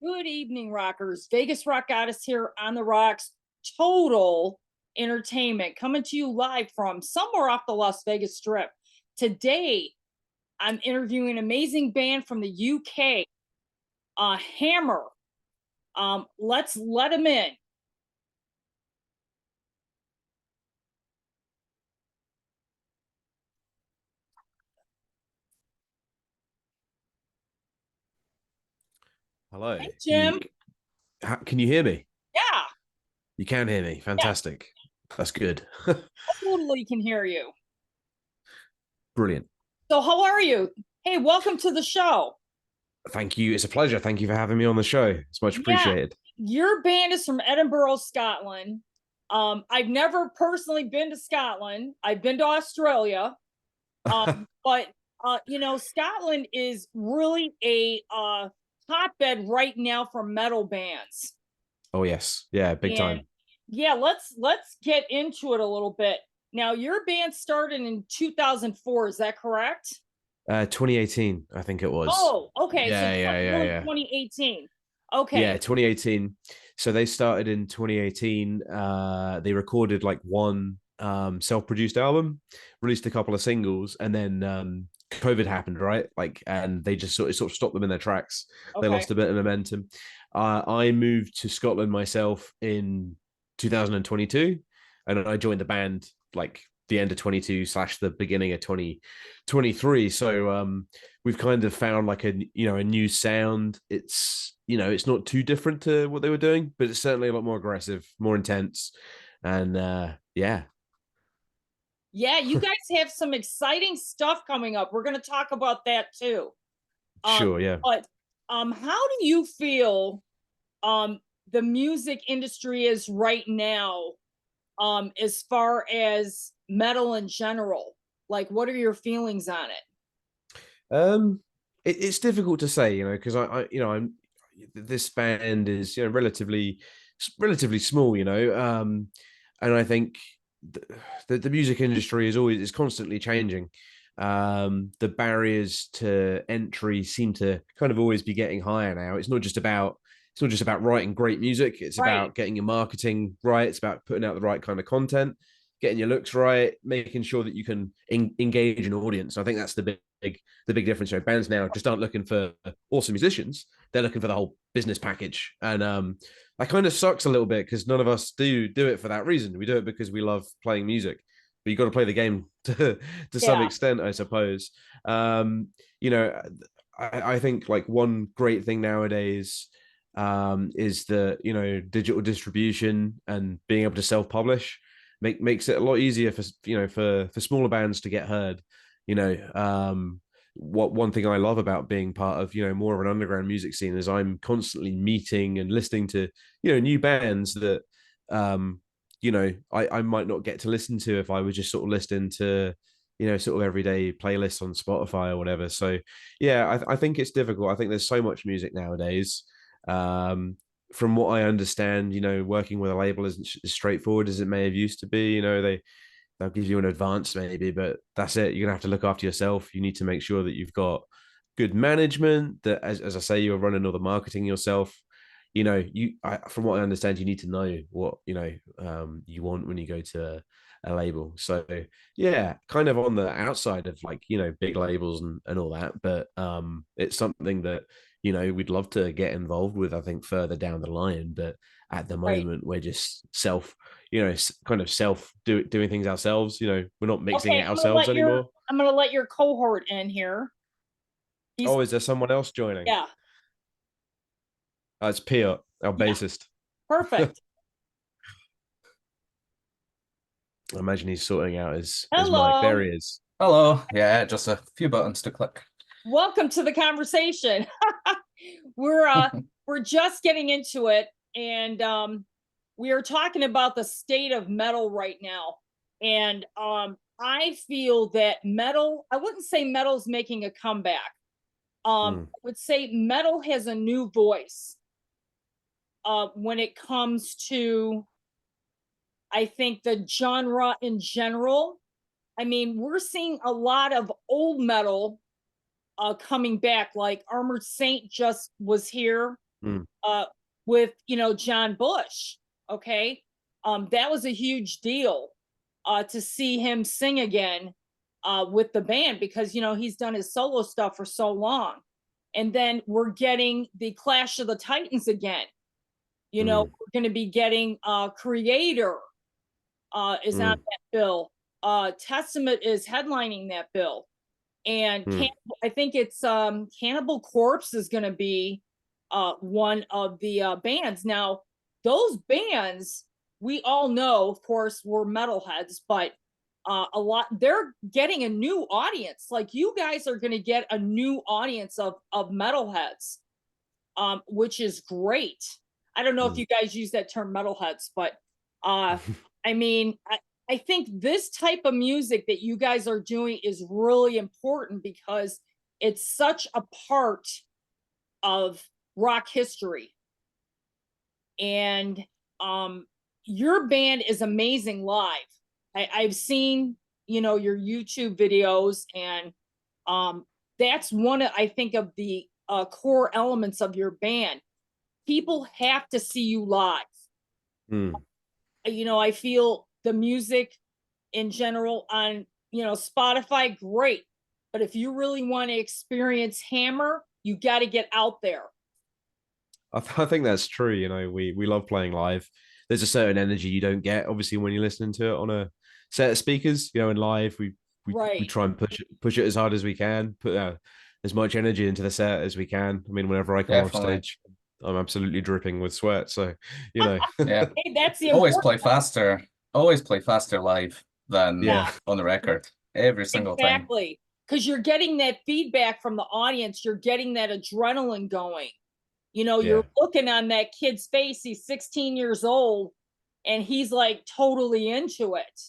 Good evening, rockers. Vegas Rock Goddess here on the rocks. Total entertainment coming to you live from somewhere off the Las Vegas Strip. Today, I'm interviewing an amazing band from the UK, Hammer. Let's let them in. Hello. Hey, Jim. Can you hear me? Yeah, You can hear me. yeah, Fantastic. That's good. totally can hear you. Brilliant. So, how are you? Hey, welcome to the show. Thank you. It's a pleasure. Thank you for having me on the show. It's much Yeah, appreciated. your band is from Edinburgh, Scotland. I've never personally been to Scotland. I've been to Australia. But Scotland is really a hotbed right now for metal bands. Oh yes. Yeah, big And time. yeah, let's get into it a little bit. Now, your band started in 2004, is that correct? 2018, I think it was. Oh, okay. So Yeah, yeah, yeah, really yeah. 2018. Yeah, Okay. 2018. So they started in 2018. They recorded like one self-produced album, released a couple of singles, and then COVID happened, right? Like, and they just sort of stopped them in their tracks. They Okay. lost a bit of momentum. I moved to Scotland myself in 2022, and I joined the band like the end of 22 slash the beginning of 2023. So we've kind of found like a new sound. It's not too different to what they were doing, but it's certainly a lot more aggressive, more intense, and yeah. Yeah, you guys have some exciting stuff coming up. We're going to talk about that too. Um, Sure, yeah. but how do you feel the music industry is right now, as far as metal in general? Like, what are your feelings on it? Um, it's difficult to say, because I'm this band is relatively small, and I think the music industry is constantly changing. The barriers to entry seem to kind of always be getting higher now. It's not just about writing great music. It's Right. about getting your marketing right. It's about putting out the right kind of content, getting your looks right, making sure that you can engage an audience. I think that's the big difference. Bands now just aren't looking for awesome musicians; they're looking for the whole business package, and that kind of sucks a little bit because none of us do it for that reason. We do it because we love playing music, but you got to play the game to some Yeah. extent, I suppose. Um, you know, I think like one great thing nowadays is the digital distribution and being able to self-publish makes it a lot easier for smaller bands to get heard. What one thing I love about being part of more of an underground music scene is I'm constantly meeting and listening to new bands that I might not get to listen to if I was just sort of listening to sort of everyday playlists on Spotify or whatever. So yeah, I think it's difficult. I think there's so much music nowadays. um from what I understand, working with a label isn't as straightforward as it may have used to be. They'll give you an advance maybe, but that's it. You're gonna have to look after yourself. You need to make sure that you've got good management, that as I say, you're running all the marketing yourself. From what I understand, you need to know what you want when you go to a label. So yeah, kind of on the outside of like big labels and all that, but it's something that we'd love to get involved with, I think, further down the line. But at the Right. moment we're just kind of doing things ourselves. We're not mixing Okay. it ourselves anymore. I'm gonna let your cohort in here. He's Oh, is there someone else joining? Yeah. It's Piot, our Yeah. bassist. I Perfect. imagine he's sorting out his mic. There Hello. he is. Hello. Yeah, just a few buttons to click. Welcome to the conversation. we're uh we're just getting into it, and we are talking about the state of metal right now. And I feel that metal, I wouldn't say metal's making a comeback. Mm, I would say metal has a new voice when it comes to, I think, the genre in general. I mean, we're seeing a lot of old metal coming back. Like Armored Saint just was here. Mm. with, John Bush. Okay. That was a huge deal to see him sing again with the band because, he's done his solo stuff for so long. And then we're getting the Clash of the Titans again. We're going to be getting Creator is on that bill. Testament is headlining that bill. And I think it's Cannibal Corpse is going to be one of the bands. Now, those bands, we all know, of course, were metalheads, but they're getting a new audience. Like you guys are going to get a new audience of metalheads, which is great. I don't know if you guys use that term metalheads, but I mean, I think this type of music that you guys are doing is really important because it's such a part of rock history. And your band is amazing live. I've seen, your YouTube videos, and that's one of, I think, of the core elements of your band. People have to see you live. I feel the music in general on, Spotify, great. But if you really want to experience Hammer, you got to get out there. I think that's true. We love playing live. There's a certain energy you don't get, obviously, when you're listening to it on a set of speakers. In live, we try and push it as hard as we can, put as much energy into the set as we can. I mean, whenever I come off stage, I'm absolutely dripping with sweat. So, yeah, hey, that's the always play faster live than on the record every single time. Exactly, because you're getting that feedback from the audience. You're getting that adrenaline going. You're looking on that kid's face. He's 16 years old and he's like totally into it.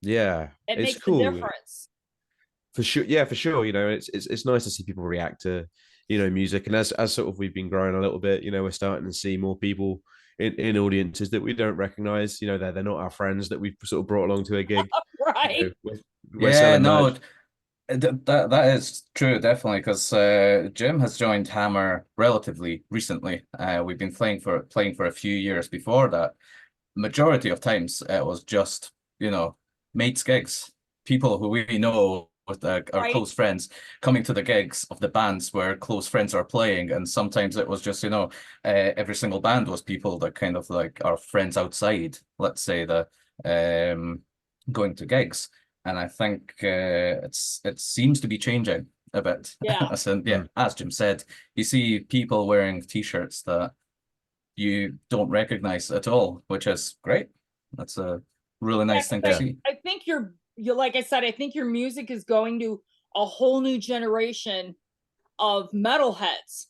Yeah. It makes cool. A difference. For sure. Yeah, for sure. It's nice to see people react to, music. And as sort of we've been growing a little bit, we're starting to see more people in audiences that we don't recognize. They're not our friends that we've sort of brought along to a gig. Right. We're selling merch. That is true, definitely, because Jim has joined Hammer relatively recently. We've been playing for a few years before that. Majority of times it was just, mates gigs, people who we know with our close friends coming to the gigs of the bands where close friends are playing, and sometimes it was just, every single band was people that kind of like are friends outside, let's say, the going to gigs. And I think it seems to be changing a bit. Yeah. As Jim said, you see people wearing T-shirts that you don't recognize at all, which is great. That's a really nice thing to see. I think you're like I said, I think your music is going to a whole new generation of metalheads.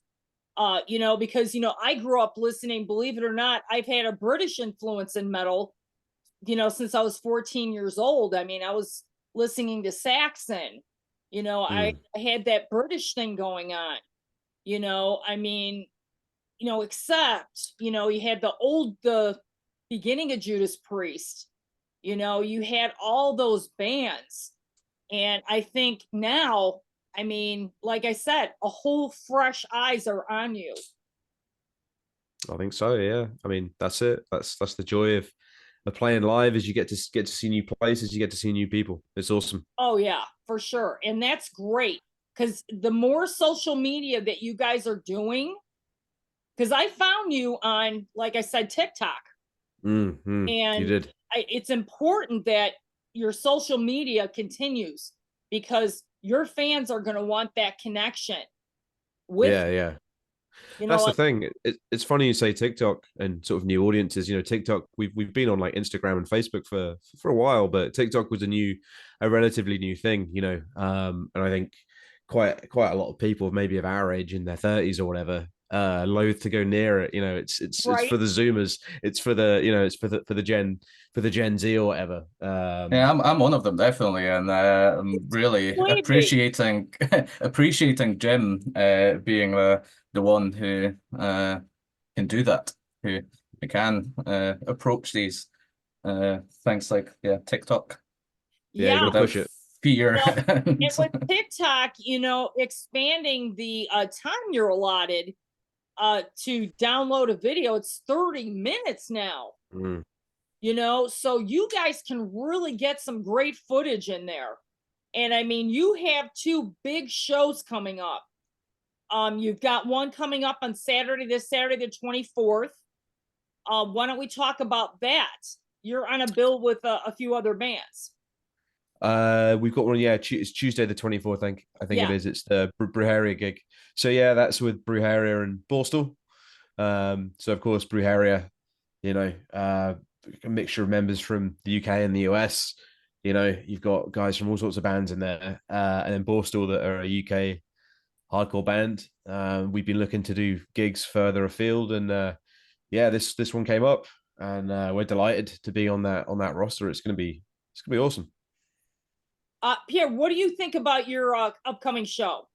Because I grew up listening, believe it or not, I've had a British influence in metal, since I was 14 years old. I mean, I was listening to Saxon, I had that British thing going on, I mean, except, you had the beginning of Judas Priest, you had all those bands. And I think now, I mean, like I said, a whole fresh eyes are on you. I think so, yeah. I mean, that's it. That's the joy of playing live, is you get to see new places, you get to see new people. It's awesome. Oh yeah, for sure. And that's great, because the more social media that you guys are doing, because I found you on, like I said, TikTok. And you did. It's important that your social media continues, because your fans are going to want that connection with that's the thing. It's funny you say TikTok and sort of new audiences. TikTok, we've been on like Instagram and Facebook for a while, but TikTok was a relatively new thing, and I think quite a lot of people maybe of our age, in their 30s or whatever, loath to go near it. It's for the Zoomers, it's for the it's for the Gen Z or whatever. I'm one of them, definitely, and I'm really appreciating Jim being the one who can do that, who can approach these things like TikTok. Yeah, you gotta push it. Fear. Well, and with TikTok, expanding the time you're allotted, to download a video. It's 30 minutes now. Mm. So you guys can really get some great footage in there. And I mean, you have two big shows coming up. You've got one coming up on this Saturday, the 24th. Why don't we talk about that? You're on a bill with a few other bands. We've got one. Yeah, it's Tuesday the 24th. I think Yeah. it is. It's the Brujeria gig. So yeah, that's with Brujeria and Borstal. So of course Brujeria, a mixture of members from the UK and the US. You've got guys from all sorts of bands in there, and then Borstal that are a UK hardcore band. We've been looking to do gigs further afield, and yeah, this one came up, and we're delighted to be on that roster. It's gonna be awesome. Pierre, what do you think about your upcoming show?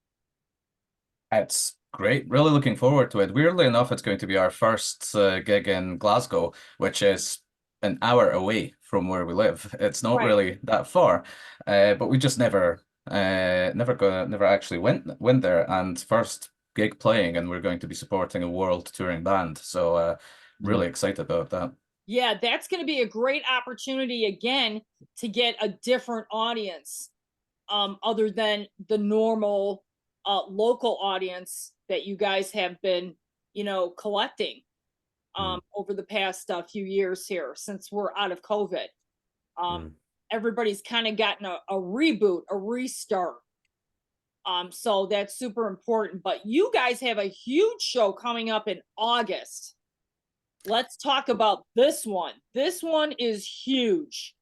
It's great. Really looking forward to it. Weirdly enough, it's going to be our first gig in Glasgow, which is an hour away from where we live. It's not Right. really that far, but we just never actually went there. And first gig playing, and we're going to be supporting a world touring band. So really excited about that. Yeah, that's going to be a great opportunity again to get a different audience, other than the normal local audience that you guys have been, collecting over the past few years here since we're out of COVID. Everybody's kind of gotten a reboot, a restart. So that's super important. But you guys have a huge show coming up in August. Let's talk about this one. This one is huge.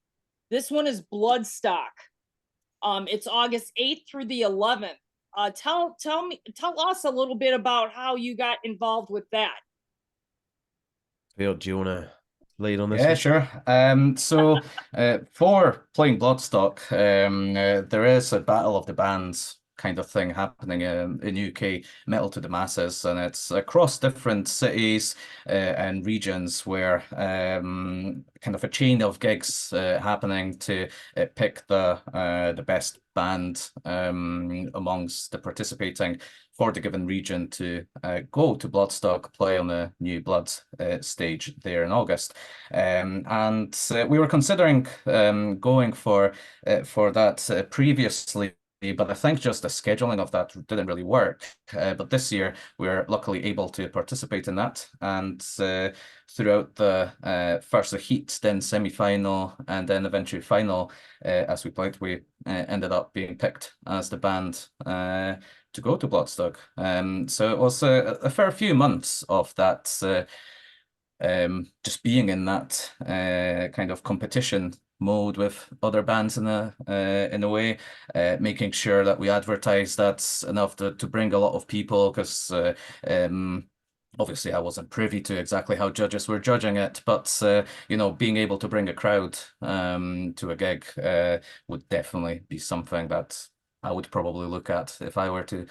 This one is Bloodstock. It's August 8th through the 11th. Tell us a little bit about how you got involved with that. Phil, do you want to lead on this? Yeah, one? sure. So for playing Bloodstock, there is a battle of the bands kind of thing happening in UK, Metal to the Masses, and it's across different cities and regions where kind of a chain of gigs happening to pick the best band amongst the participating for the given region to go to Bloodstock, play on the New Blood stage there in August. And we were considering going for that previously, but I think just the scheduling of that didn't really work. But this year, we're luckily able to participate in that. And throughout the first the heat, then semi-final, and then eventually final, as we played, we ended up being picked as the band to go to Bloodstock. So it was a fair few months of that just being in that kind of competition mode with other bands in a way, making sure that we advertise that's enough to bring a lot of people, because obviously I wasn't privy to exactly how judges were judging it, but being able to bring a crowd to a gig would definitely be something that I would probably look at if I were to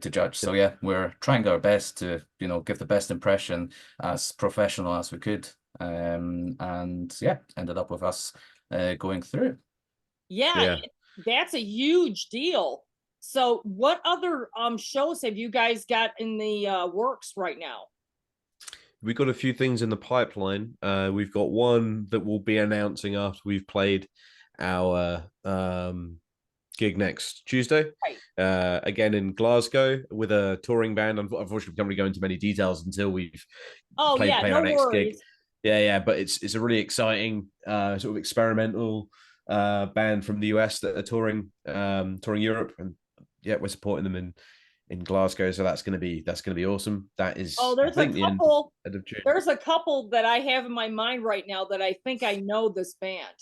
judge. So yeah, we're trying our best to give the best impression as professional as we could, and yeah, ended up with us going through. Yeah, that's a huge deal. So what other shows have you guys got in the works right now? We've got a few things in the pipeline. We've got one that we'll be announcing after we've played our gig next Tuesday, again in Glasgow with a touring band. Unfortunately, we can't really go into many details until we've played our next gig. Yeah, but it's a really exciting sort of experimental band from the US that are touring Europe, and yeah, we're supporting them in Glasgow, so that's gonna be awesome. That is, there's a couple that I have in my mind right now that I think I know this band.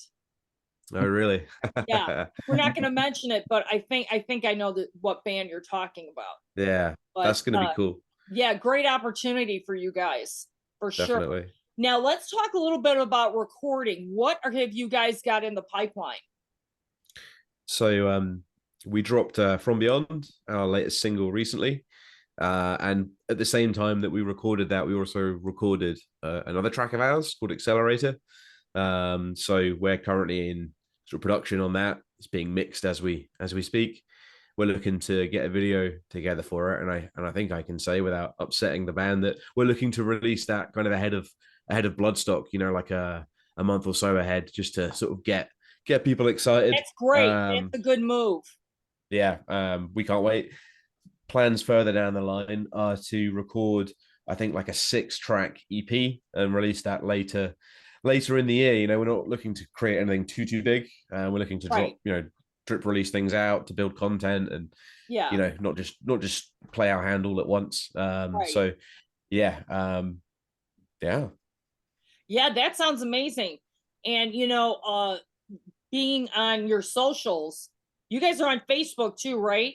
Oh, really? Yeah, we're not going to mention it, but I think I know what band you're talking about. Yeah, but, that's going to be cool. Yeah, great opportunity for you guys, for Definitely. Sure. Now let's talk a little bit about recording. What have you guys got in the pipeline? So we dropped From Beyond, our latest single, recently. And at the same time that we recorded that, we also recorded another track of ours called Accelerator. So we're currently in sort of production on that. It's being mixed as we speak. we're looking to get a video together for it, and I think I can say without upsetting the band that we're looking to release that kind of ahead of Bloodstock, you know, like a month or so ahead, just to sort of get people excited. That's great. That's a good move. Yeah, we can't wait. Plans further down the line are to record, I think, like a 6-track EP and release that later in the year. You know, we're not looking to create anything too big. We're looking to drop, you know, drip release things out to build content and, yeah, you know, not just play our hand all at once. So yeah, yeah, that sounds amazing. And you know, being on your socials, you guys are on Facebook too, right?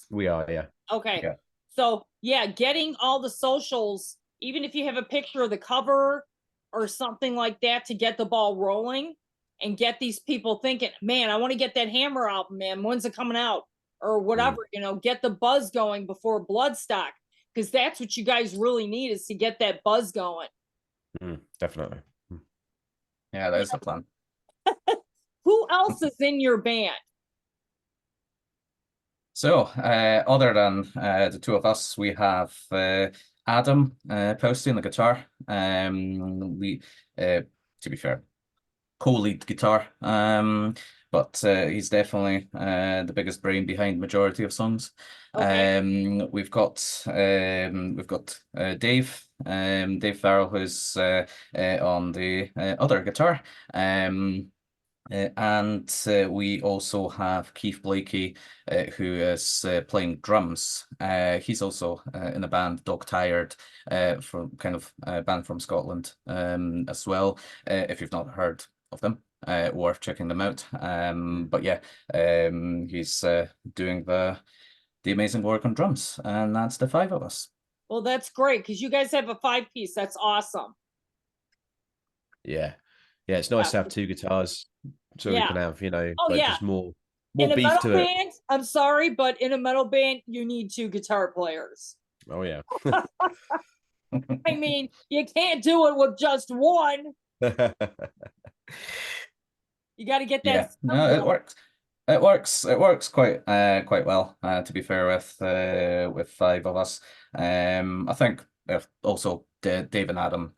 We are, yeah. Okay. Yeah. So yeah, getting all the socials, even if you have a picture of the cover or something like that, to get the ball rolling and get these people thinking, man, I want to get that Hammer album, man. When's it coming out? Or whatever, you know, get the buzz going before Bloodstock, because that's what you guys really need, is to get that buzz going. Definitely. Yeah, that is the plan. Who else is in your band? So, other than the two of us, we have Adam Posty on the guitar. We, to be fair, co-lead guitar. But he's definitely the biggest brain behind majority of songs. Okay. We've got Dave, Dave Farrell, who's on the other guitar. And we also have Keith Blakey, who is playing drums. He's also in a band, Dog Tired, from kind of a band from Scotland as well. If you've not heard of them, worth checking them out. But yeah, he's doing the amazing work on drums, and that's the 5 of us. Well, that's great, because you guys have a 5-piece. That's awesome. Yeah, it's nice to have 2 guitars, so we can have, you know, just more in a beef metal to band, it. I'm sorry, but in a metal band, you need 2 guitar players. Oh yeah. I mean, you can't do it with just one. You got to get that. Yeah, no, it works. It works quite well. To be fair, with 5 of us, I think also Dave and Adam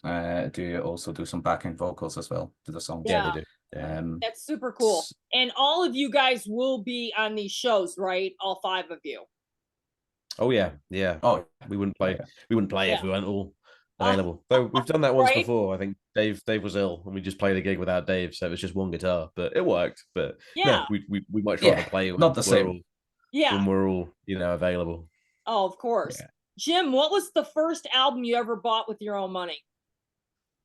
do some backing vocals as well to the song. Yeah, they do. That's super cool. And all of you guys will be on these shows, right? All 5 of you. Oh yeah. Oh, we wouldn't play. We wouldn't play if we weren't all available. Though we've done that once before. I think Dave was ill and we just played a gig without Dave, so it was just one guitar, but it worked. But no, we much rather play not the same. When we're all, you know, available. Oh, of course. Jim, what was the first album you ever bought with your own money?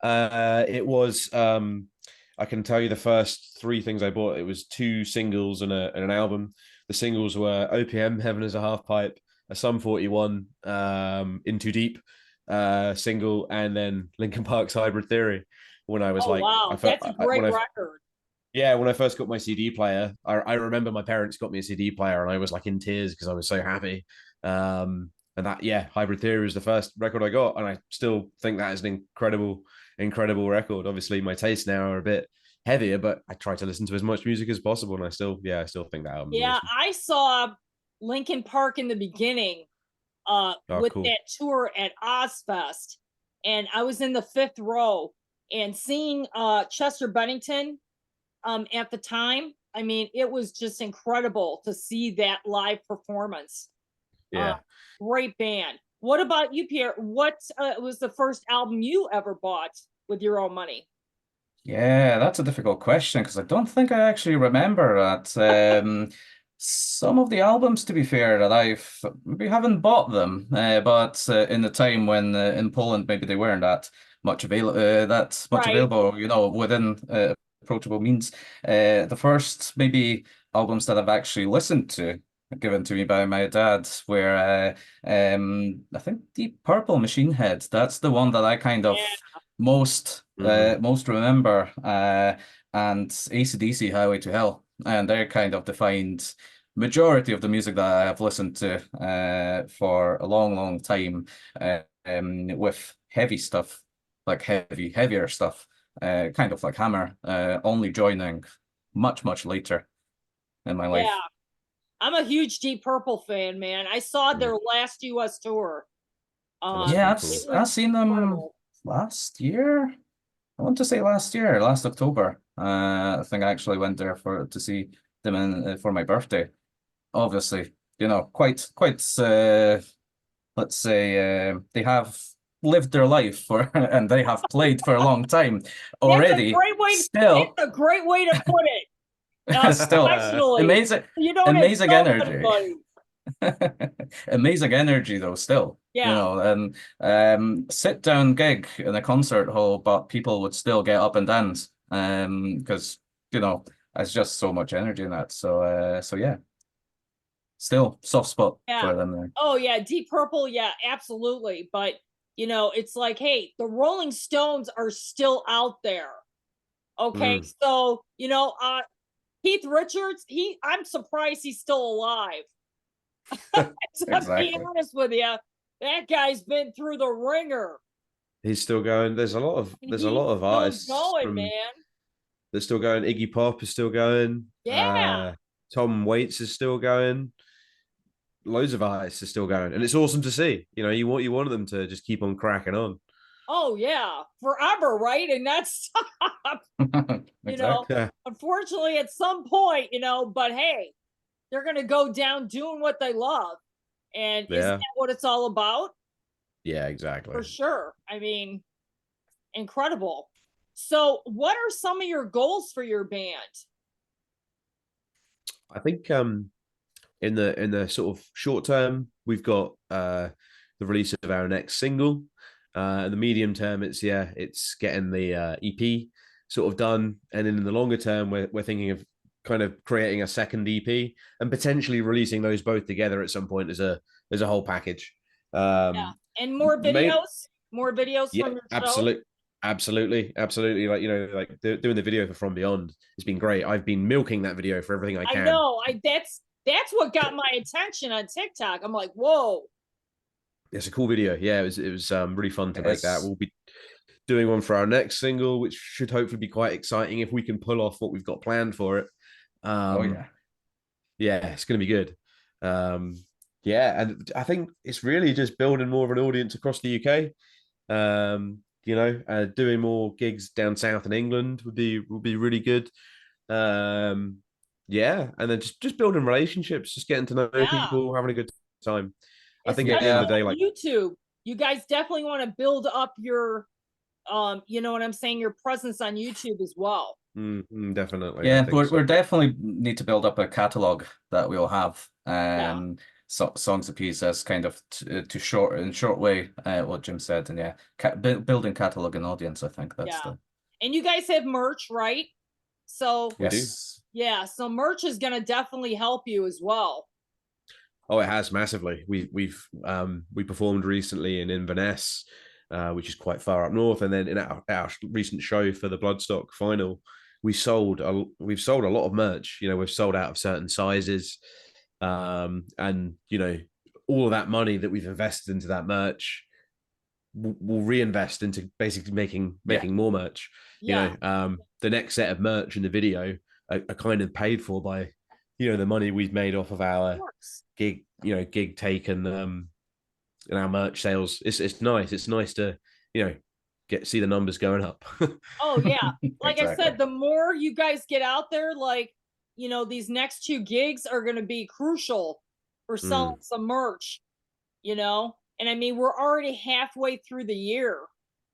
It was I can tell you the first 3 things I bought. It was 2 singles and an album. The singles were OPM, Heaven is a Half Pipe, a Sum 41, In Too Deep single, and then Linkin Park's Hybrid Theory. When I was wow, that's a great record. Yeah, when I first got my CD player, I remember my parents got me a CD player, and I was like in tears because I was so happy. And that, Hybrid Theory was the first record I got, and I still think that is an incredible record. Obviously, my tastes now are a bit heavier, but I try to listen to as much music as possible, and I still think that album. Yeah, awesome. I saw Linkin Park in the beginning with that tour at Ozfest, and I was in the 5th row, and seeing Chester Bennington at the time, I mean, it was just incredible to see that live performance. Yeah, great band. What about you, Pierre? What was the first album you ever bought with your own money? Yeah, that's a difficult question, because I don't think I actually remember that. Some of the albums, to be fair, that we haven't bought them, but in the time when in Poland maybe they weren't that much available, you know, within approachable means. The first maybe albums that I've actually listened to, given to me by my dad, were I think Deep Purple, Machine Head. That's the one that I kind of most remember, and AC/DC, Highway to Hell, and they're kind of defined majority of the music that I have listened to for a long time, with heavy stuff, like heavier stuff, kind of like Hammer, only joining much later in my life. I'm a huge Deep Purple fan, man. I saw Mm. their last US tour. that's Yeah, pretty It cool. I've was seen them incredible. last year. I want to say last year, last October. I think I actually went there to see them for my birthday. Obviously, quite. Let's say they have lived their life for, and they have played for a long time That's a already. great way. Still, That's a great way to put it. still Professionally, amazing, you don't amazing insult energy. anybody. Amazing energy though, still. Yeah. And sit down gig in a concert hall, but people would still get up and dance. Because there's just so much energy in that. So yeah, still soft spot Yeah. for them there. Oh yeah, Deep Purple, yeah, absolutely. But it's like, hey, the Rolling Stones are still out there. Okay, so Keith Richards, I'm surprised he's still alive. To be Exactly. honest with you, that guy's been through the ringer. He's still going. There's a lot of And there's a he's lot of still artists going, from man. they're still going. Iggy Pop is still going. Yeah. Tom Waits is still going. Loads of artists are still going, and it's awesome to see. You want them to just keep on cracking on. Oh yeah, forever, right? And that's Exactly. Yeah, unfortunately at some point, but hey, they're gonna go down doing what they love. And isn't yeah, that what it's all about? yeah, exactly. For sure. I mean, incredible. So, what are some of your goals for your band? I think in the sort of short term, we've got the release of our next single. In the medium term, it's getting the EP sort of done, and then in the longer term, we're thinking of kind of creating a second EP and potentially releasing those both together at some point as a whole package. Yeah. And more Main, videos, more videos yeah, from your show. absolutely. Like doing the video for From Beyond has been great. I've been milking that video for everything I I can. know. That's what got my attention on TikTok. I'm like, whoa. It's a cool video. Yeah, it was really fun to make that. Yes. We'll be doing one for our next single, which should hopefully be quite exciting if we can pull off what we've got planned for it. Oh yeah. Yeah, it's going to be good. Yeah, and I think it's really just building more of an audience across the UK. Doing more gigs down south in England would be really good. Yeah, and then just building relationships, just getting to know Yeah. people, having a good time. I think Especially at the end of the day, on like YouTube, you guys definitely want to build up your you know what I'm saying, your presence on YouTube as well. definitely, Yeah, I think so. we're definitely need to build up a catalog that we'll have. Yeah. Songs apiece as kind of to short way what Jim said, and yeah, building catalog and audience. I think that's Yeah. the And you guys have merch, right? So We do. yes. yeah, so merch is gonna definitely help you as well. Oh, it has massively. We performed recently in Inverness, which is quite far up north, and then in our recent show for the Bloodstock final, we've sold a lot of merch. We've sold out of certain sizes, and all of that money that we've invested into that merch, we'll reinvest into basically making more merch. Yeah. The next set of merch in the video are kind of paid for by the money we've made off of our gig take and our merch sales. It's nice. It's nice to see the numbers going up. Oh yeah. Like Exactly. I said, the more you guys get out there, like these next 2 gigs are going to be crucial for selling some merch. And I mean, we're already halfway through the year.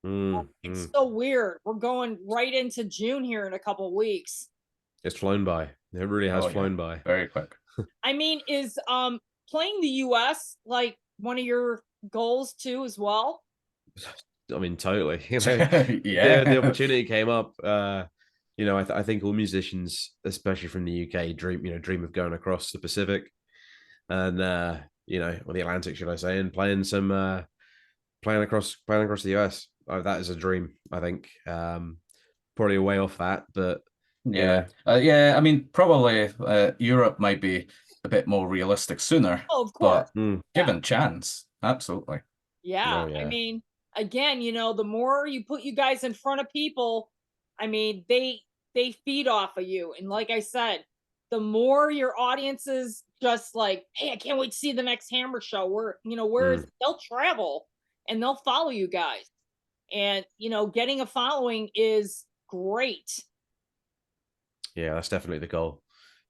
It's so weird. We're going right into June here in a couple of weeks. It's flown by. It really has flown by. Very quick. I mean, is playing the US like one of your goals too as well? I mean, totally. Yeah. The opportunity came up. I think all musicians, especially from the UK, dream of going across the Pacific, and or the Atlantic, should I say, and playing across the US. That is a dream. I think probably a way off that, but yeah. Yeah. I mean, probably Europe might be a bit more realistic sooner. Oh, of course. But given chance, absolutely. Yeah. Oh, yeah. I mean, again, the more you put you guys in front of people, I mean, they feed off of you. And like I said, the more your audience is just like, hey, I can't wait to see the next Hammer show. They'll travel and they'll follow you guys. And, getting a following is great. Yeah, that's definitely the goal.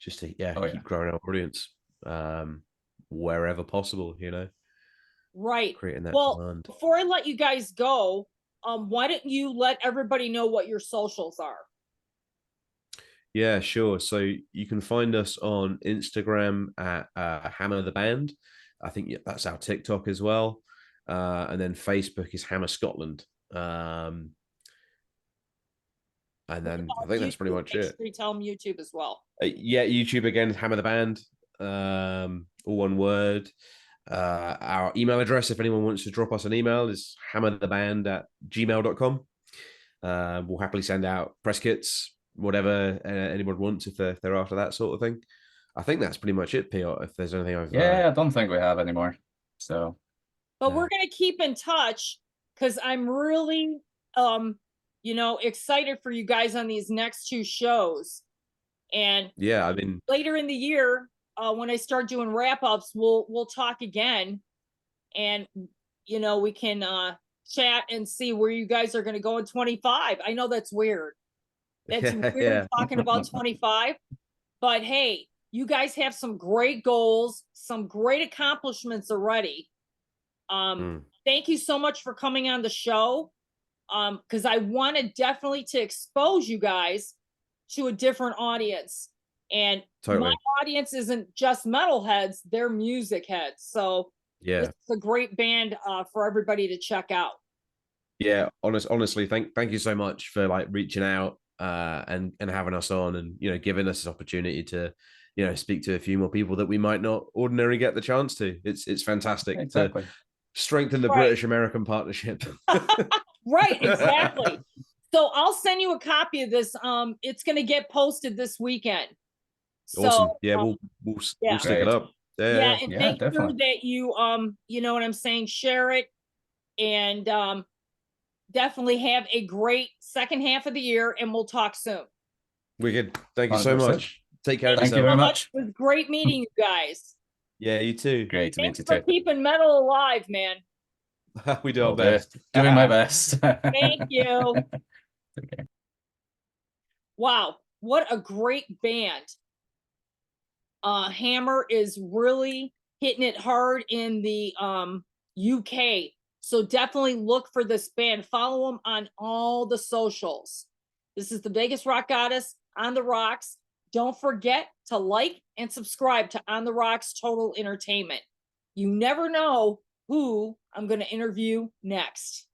Just to keep growing our audience wherever possible, Right. creating that Well, demand. before I let you guys go, why don't you let everybody know what your socials are? Yeah, sure. So you can find us on Instagram at Hammer the Band. I think that's our TikTok as well. And then Facebook is Hammer Scotland. And then I think that's pretty much it. Tell them YouTube as well. Yeah, YouTube again, Hammer the Band. All one word. Our email address, if anyone wants to drop us an email, is hammertheband@gmail.com. We'll happily send out press kits, whatever anyone wants if they're after that sort of thing. I think that's pretty much it, Piotr. If there's anything I don't think we have anymore. So, but we're gonna keep in touch because I'm really excited for you guys on these next 2 shows. And yeah, I mean, later in the year, when I start doing wrap-ups, we'll talk again, and we can chat and see where you guys are going to go in 25. I know that's weird. That's weird talking about 25, but hey, you guys have some great goals, some great accomplishments already. Thank you so much for coming on the show. Because I wanted definitely to expose you guys to a different audience. And my audience isn't just metalheads, they're music heads. So this is a great band for everybody to check out. Yeah, honestly, thank you so much for reaching out and having us on, and giving us this opportunity to speak to a few more people that we might not ordinarily get the chance to. It's fantastic to strengthen the British American partnership. Right, exactly. So I'll send you a copy of this. It's going to get posted this weekend. So, awesome. Yeah, we'll stick it up. Yeah, and make sure that you you know what I'm saying, share it, and definitely have a great second half of the year, and we'll talk soon. Wicked. Thank you so much. Take care of yourself. Thank you very much. It was great meeting you guys. Yeah, you too. Great to meet you too. Thanks for keeping metal alive, man. We do our best. Doing my best. Thank you. Okay. Wow, what a great band. Hammer is really hitting it hard in the UK. So definitely look for this band. Follow them on all the socials. This is the Vegas Rock Goddess on the Rocks. Don't forget to like and subscribe to On the Rocks Total Entertainment. You never know who I'm going to interview next.